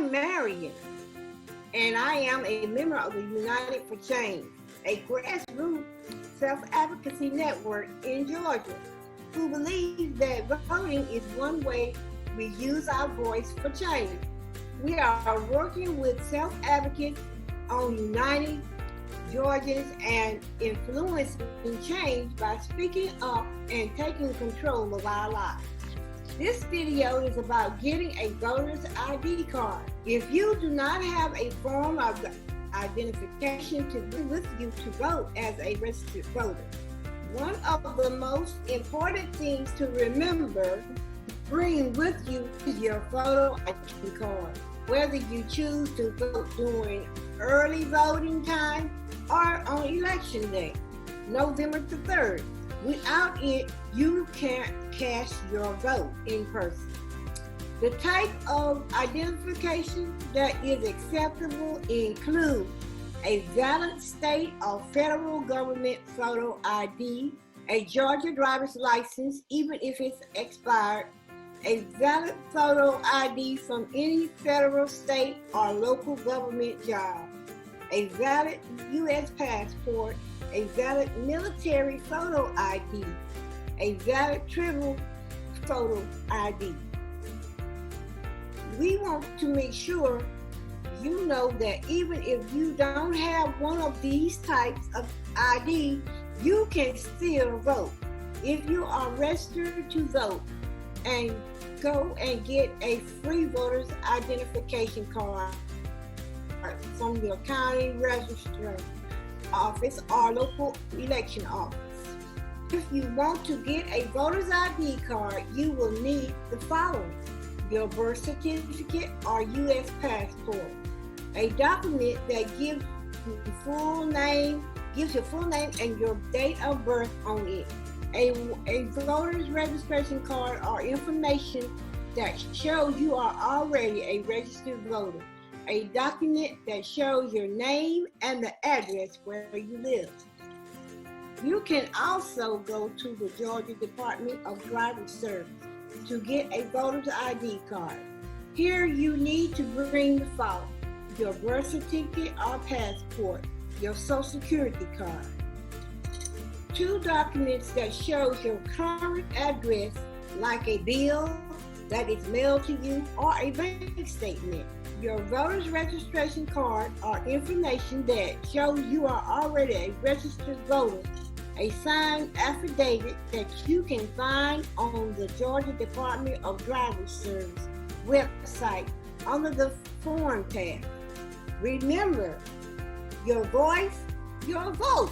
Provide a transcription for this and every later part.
I'm Marian, and I am a member of the United for Change, a grassroots self-advocacy network in Georgia, who believes that voting is one way we use our voice for change. We are working with self-advocates on uniting Georgians and influencing change by speaking up and taking control of our lives. This video is about getting a voter's ID card. If you do not have a form of identification to bring with you to vote as a registered voter, one of the most important things to remember, bring with you is your photo ID card. Whether you choose to vote during early voting time or on election day, November the 3rd. Without it, you can't cast your vote in person. The type of identification that is acceptable include a valid state or federal government photo ID, a Georgia driver's license, even if it's expired, a valid photo ID from any federal, state, or local government job, a valid U.S. passport, a valid military photo ID, a valid travel photo ID. We want to make sure you know that even if you don't have one of these types of ID, you can still vote. If you are registered to vote, and go and get a free voter's identification card from your county registrar office or local election office. If you want to get a voter's ID card, you will need the following: your birth certificate or U.S. passport, a document that gives your full name and your date of birth on it, a voter's registration card or information that shows you are already a registered voter, a document that shows your name and the address where you live. You can also go to the Georgia Department of Driver's Service to get a voter's ID card. Here you need to bring the following: your birth certificate or passport, your social security card, 2 documents that shows your current address, like a bill that is mailed to you or a bank statement, your voter's registration card or information that shows you are already a registered voter, a signed affidavit that you can find on the Georgia Department of Driver's Service website under the Form tab. Remember, your voice, your vote.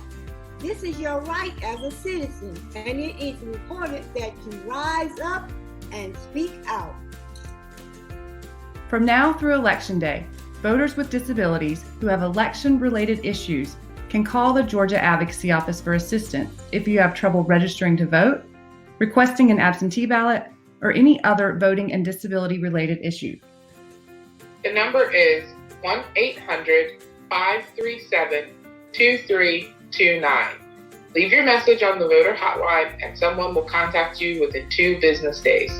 This is your right as a citizen, and it is important that you rise up and speak out. From now through Election Day, voters with disabilities who have election-related issues can call the Georgia Advocacy Office for assistance if you have trouble registering to vote, requesting an absentee ballot, or any other voting and disability-related issue. The number is 1-800-537-2329. Leave your message on the voter hotline and someone will contact you within 2 business days.